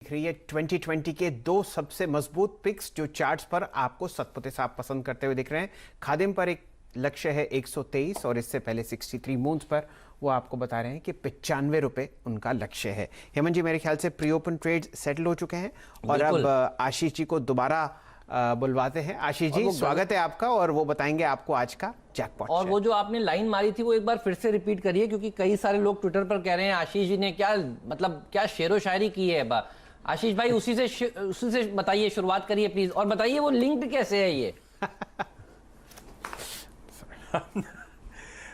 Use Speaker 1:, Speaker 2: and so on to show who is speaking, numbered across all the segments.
Speaker 1: दिख रही है 2020 के दो सबसे मजबूत पिक्स जो चार्ट्स पर आपको सतपुते साहब पसंद करते हुए दिख रहे हैं। खादिम पर एक लक्ष्य है 123 और इससे पहले 63 मून्स पर वो आपको बता रहे हैं कि 95 रुपए उनका लक्ष्य है। हेमंत जी, मेरे ख्याल से प्री ओपन ट्रेड सेटल हो चुके हैं और अब आशीष जी को दोबारा बुलवाते हैं। आशीष जी, स्वागत है आपका और वो बताएंगे आपको आज का जैकपॉट।
Speaker 2: और वो जो आपने लाइन मारी थी वो एक बार फिर से रिपीट करिए, क्योंकि कई सारे लोग ट्विटर पर कह रहे हैं आशीष जी ने क्या शेरो शायरी की है। आशीष भाई उसी से बताइए, शुरुआत करिए प्लीज, और बताइए वो लिंक्ड कैसे है ये।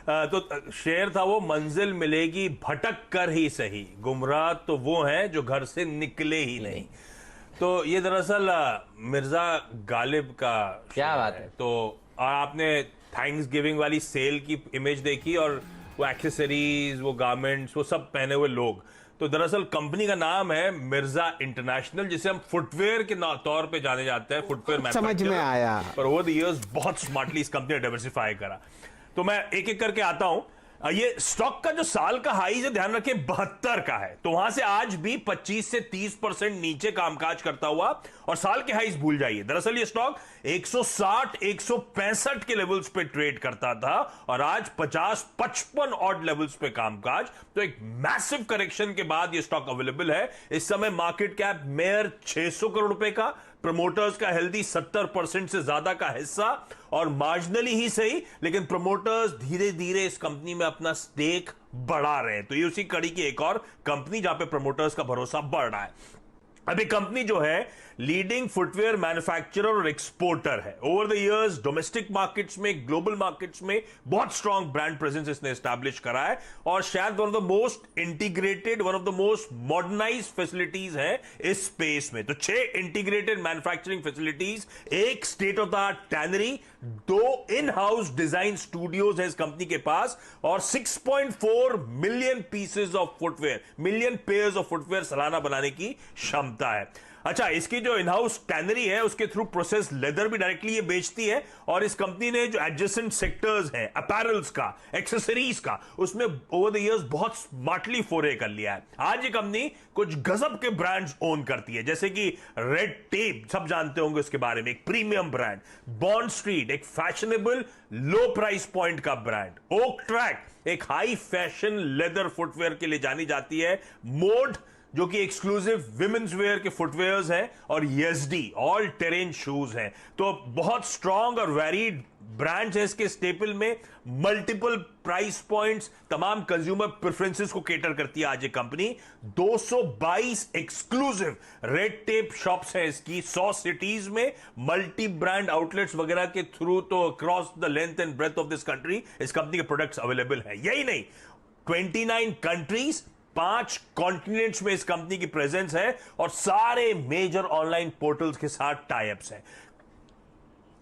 Speaker 3: तो शेर था वो, मंजिल मिलेगी भटक कर ही सही, गुमराह तो वो हैं जो घर से निकले ही नहीं। तो ये दरअसल मिर्जा गालिब का
Speaker 2: क्या बात है।
Speaker 3: तो आपने थैंक्स गिविंग वाली सेल की इमेज देखी और वो एक्सेसरीज, वो गारमेंट्स, वो सब पहने हुए लोग। तो दरअसल कंपनी का नाम है मिर्जा इंटरनेशनल, जिसे हम फुटवेयर के तौर पे जाने जाते हैं, फुटवेयर
Speaker 1: समझ में आया।
Speaker 3: पर ओवर द इयर्स बहुत स्मार्टली इस कंपनी ने डाइवर्सिफाई करा। तो मैं एक एक करके आता हूं। ये स्टॉक का जो साल का हाई है, ध्यान रखिए 72 का है, तो वहां से आज भी 25 से 30% नीचे कामकाज करता हुआ, और साल के हाईज भूल जाइए। दरअसल ये स्टॉक 160 165 के लेवल्स पे ट्रेड करता था और आज 50-55 ऑड लेवल्स पे कामकाज। तो एक मैसिव करेक्शन के बाद ये स्टॉक अवेलेबल है। इस समय मार्केट कैप मेयर 600 करोड़ रुपए का, प्रमोटर्स का हेल्दी 70% से ज्यादा का हिस्सा, और मार्जिनली ही सही लेकिन प्रमोटर्स धीरे धीरे इस कंपनी में अपना स्टेक बढ़ा रहे हैं। तो ये उसी कड़ी की एक और कंपनी जहां पे प्रमोटर्स का भरोसा बढ़ रहा है। अभी कंपनी जो है लीडिंग फुटवेयर मैन्युफैक्चरर और एक्सपोर्टर है। Over the years domestic markets में, ग्लोबल मार्केट्स में बहुत स्ट्रॉन्ग ब्रांड प्रेजेंस इसने एस्टैब्लिश करा है, और शायद one of the most integrated, one of the most modernised facilities है इस स्पेस में। तो 6 इंटीग्रेटेड मैन्युफैक्चरिंग फैसिलिटीज, एक state of the art tannery, 2 in house design studios है इस कंपनी के पास, और 6.4 million pieces of footwear, million pairs of footwear सालाना बनाने की क्षमता है। अच्छा, इसकी जो इन हाउस टैनरी है उसके थ्रू प्रोसेस लेदर भी डायरेक्टली ये बेचती है, और इस कंपनी ने जो एडजेसेंट सेक्टर्स हैं, अपैरल्स का, एक्सेसरीज का, उसमें ओवर द इयर्स बहुत स्मार्टली फोरे कर लिया है। आज ये कंपनी कुछ गजब के ब्रांड्स ओन करती है, जैसे कि रेड टेप, सब जानते होंगे उसके बारे में, एक प्रीमियम ब्रांड, बॉन्ड स्ट्रीट एक फैशनेबल लो प्राइस पॉइंट का ब्रांड, ओक ट्रैक एक हाई फैशन लेदर फुटवेयर के लिए जानी जाती है, मोड जो कि एक्सक्लूसिव विमेंस वेयर के फुटवेयर्स हैं, और येसडी ऑल टेरेन शूज हैं। तो बहुत स्ट्रॉन्ग और वेरीड ब्रांड्स हैं इसके स्टेपल में, मल्टीपल प्राइस पॉइंट्स, तमाम कंज्यूमर प्रेफरेंसेस को केटर करती है आज ये company. 222 exclusive red tape shops हैं इसकी 100 सिटीज में, मल्टी ब्रांड आउटलेट्स वगैरह के थ्रू तो across the length and breadth of this country इस कंपनी के प्रोडक्ट्स अवेलेबल है। यही नहीं, 29 कंट्रीज, 5 कॉन्टिनेंट्स में इस कंपनी की प्रेजेंस है, और सारे मेजर ऑनलाइन पोर्टल्स के साथ टाइप्स हैं।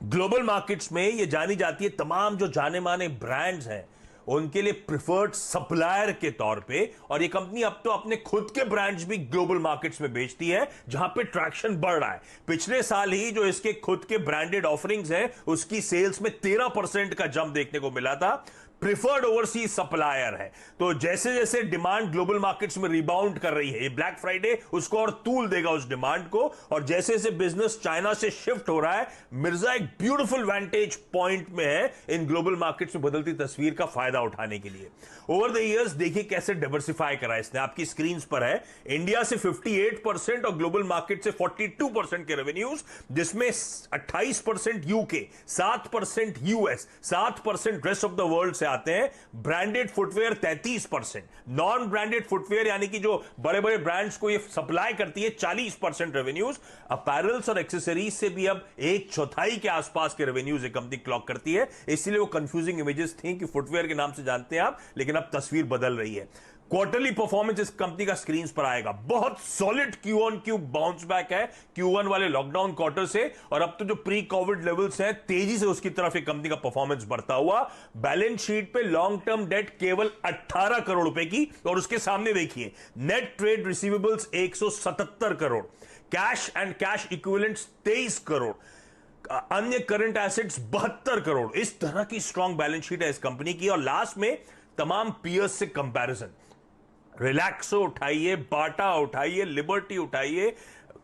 Speaker 3: ग्लोबल मार्केट्स में ये जानी जाती है, तमाम जो जाने माने ब्रांड्स हैं उनके लिए प्रिफर्ड सप्लायर के तौर पे, और ये कंपनी अब तो अपने खुद के ब्रांड्स भी ग्लोबल मार्केट्स में बेचती है, जहां पे ट्रैक्शन बढ़ रहा है। पिछले साल ही जो इसके खुद के ब्रांडेड ऑफरिंग्स हैं उसकी सेल्स में 13% का जंप देखने को मिला था। प्रिफर्ड ओवरसीज सप्लायर है। तो जैसे जैसे डिमांड ग्लोबल मार्केट्स में रिबाउंड कर रही है, ये ब्लैक फ्राइडे उसको और तूल देगा उस डिमांड को, और जैसे जैसे बिजनेस चाइना से शिफ्ट हो रहा है, मिर्जा एक ब्यूटीफुल वेंटेज पॉइंट में है इन ग्लोबल मार्केट्स में बदलती तस्वीर का फायदा उठाने के लिए। ओवर द इयर्स देखिए कैसे डाइवर्सिफाई करा इसने, आपकी स्क्रीन पर है। इंडिया से 58% और ग्लोबल मार्केट से 42% के रेवेन्यूज, जिसमें 28% UK, 7% US, 7% rest of the world से आते हैं। Branded footwear 33%, non branded footwear यानी कि जो बड़े बड़े ब्रांड्स को ये सप्लाई करती है 40% रेवेन्यूज। अपैरल्स और एक्सेसरीज से भी अब 1/4 के आसपास के रेवेन्यूज एक कंपनी क्लॉक करती है। इसलिए वो कंफ्यूजिंग इमेजेस थी कि फुटवेयर के नाम से जानते हैं आप, लेकिन अब तस्वीर बदल रही है। क्वार्टरली परफॉर्मेंस इस कंपनी का स्क्रीन पर आएगा, बहुत solid Q on Q bounce back है Q1 वाले लॉकडाउन क्वार्टर से, और अब तो जो प्री कोविड लेवल्स हैं तेजी से उसकी तरफ एक कंपनी का परफॉर्मेंस बढ़ता हुआ। बैलेंस शीट पे लॉन्ग टर्म डेट केवल 18 करोड़ रुपए की, और उसके सामने देखिए net trade receivables 177 crore, cash and cash equivalents 23 crore, अन्य करंट एसेट्स 72 करोड़। इस तरह की स्ट्रॉन्ग बैलेंस शीट है इस कंपनी की, और लास्ट में तमाम पीयर्स से कंपैरिजन, रिलैक्सो उठाइए, बाटा उठाइए, लिबर्टी उठाइए,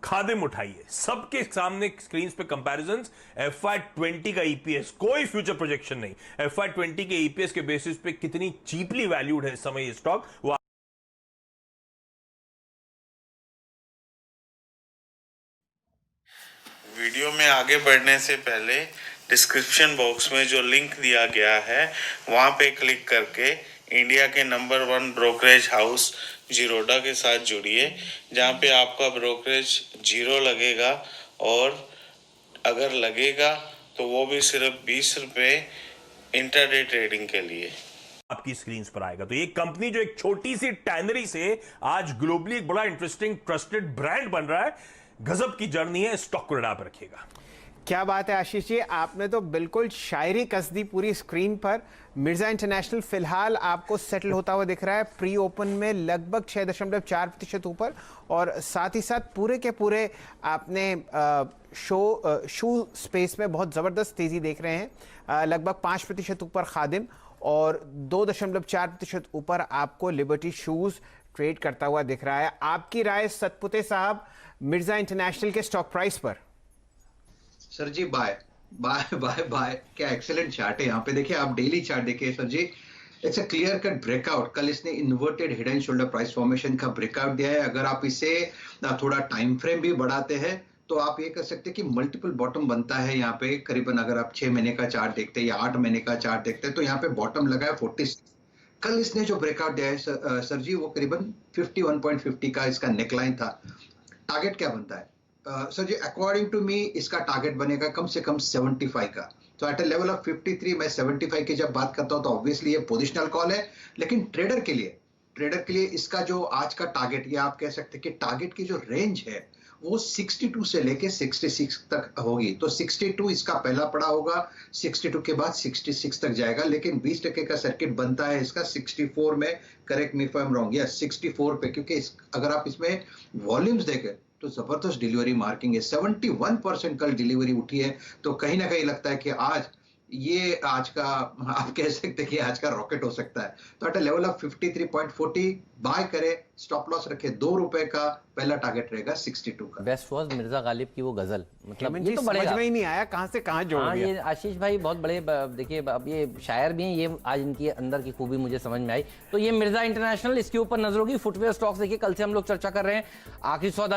Speaker 3: खादिम उठाइए, सबके सामने स्क्रीन पे कंपैरिजंस। FY20 का ईपीएस, कोई फ्यूचर प्रोजेक्शन नहीं, FY20 के ईपीएस के बेसिस पे कितनी चीपली वैल्यूड है इस समय ये स्टॉक, वो
Speaker 4: वीडियो में आगे बढ़ने से पहले डिस्क्रिप्शन बॉक्स में जो लिंक दिया गया है वहां पे क्लिक करके इंडिया के नंबर 1 ब्रोकरेज हाउस जीरोडा के साथ जुड़िए, जहां पे आपका ब्रोकरेज 0 लगेगा और अगर लगेगा तो वो भी सिर्फ 20 रुपये इंटरडे ट्रेडिंग के लिए।
Speaker 3: आपकी स्क्रीन पर आएगा। तो ये कंपनी जो एक छोटी सी टैनरी से आज ग्लोबली एक बड़ा इंटरेस्टिंग ट्रस्टेड ब्रांड बन रहा है, गजब की जर्नी है, स्टॉक को रडार पर रखिएगा।
Speaker 1: क्या बात है आशीष जी, आपने तो बिल्कुल शायरी कस दी पूरी स्क्रीन पर। मिर्जा इंटरनेशनल फिलहाल आपको सेटल होता हुआ दिख रहा है प्री ओपन में लगभग 6.4% ऊपर, और साथ ही साथ पूरे के पूरे आपने शू स्पेस में बहुत ज़बरदस्त तेज़ी देख रहे हैं। लगभग 5% ऊपर खादिम और 2.4% ऊपर आपको लिबर्टी शूज़ ट्रेड करता हुआ दिख रहा है। आपकी राय सतपुते साहब मिर्जा इंटरनेशनल के स्टॉक प्राइस पर?
Speaker 5: Sir ji buy buy buy buy, क्या एक्सेलेंट चार्ट है। यहाँ पे देखिए, आप डेली चार्ट देखिए sir ji, it's a clear cut breakout. कल इसने inverted head and shoulder price formation का ब्रेकआउट दिया है। अगर आप इसे थोड़ा टाइम फ्रेम भी बढ़ाते हैं तो आप ये कह सकते हैं कि मल्टीपल बॉटम बनता है यहाँ पे। करीबन अगर आप 6 महीने का चार्ट देखते हैं या 8 महीने का चार्ट देखते हैं तो यहाँ पे बॉटम लगा है 46। कल इसने जो ब्रेकआउट दिया है सर जी, वो करीबन 51.50 का इसका नेकलाइन था। टारगेट क्या बनता है sir ji? According to me इसका टारगेट बनेगा कम से कम 75 का। तो एट अ लेवल ऑफ 53 मैं 75 की जब बात करता हूं तो ऑब्वियसली ये पोजिशनल कॉल है, लेकिन ट्रेडर के लिए इसका जो आज का टारगेट, या आप कह सकते हैं कि टारगेट की जो रेंज है वो 62 से लेके 66 तक होगी। तो 62 इसका पहला पड़ा होगा, 62 के बाद 66 तक जाएगा, लेकिन 20% का सर्किट बनता है इसका 64 में। Correct me if I am wrong, yes 64 पे, क्योंकि अगर आप इसमें वॉल्यूम्स देखें तो जबरदस्त डिलीवरी मार्किंग है। 71% कल डिलीवरी उठी है। तो कहीं ना कहीं लगता है कि आज का आप कह सकते हैं कि आज का रॉकेट हो सकता है। तो at a level of 53.40 buy करे, स्टॉप लॉस रखे 2 रुपए का, पहला टारगेट रहेगा 62 का।
Speaker 2: बेस्ट वॉज मिर्जा गालिब की वो गजल, मतलब
Speaker 1: हेमंत
Speaker 2: ये
Speaker 1: जी,
Speaker 2: तो
Speaker 1: समझ
Speaker 2: बढ़ेगा।
Speaker 1: में ही नहीं आया कहां से कहां जोड़
Speaker 2: हाँ,
Speaker 1: दिया।
Speaker 2: ये आशीष भाई बहुत बड़े देखिए, अब ये शायर भी हैं, ये आज इनकी अंदर की खूबी मुझे समझ में आई। तो ये मिर्जा इंटरनेशनल, इसके ऊपर नजर होगी। फुटवेयर स्टॉक्स देखिए, कल से हम लोग चर्चा कर रहे हैं। आखिरी सौदा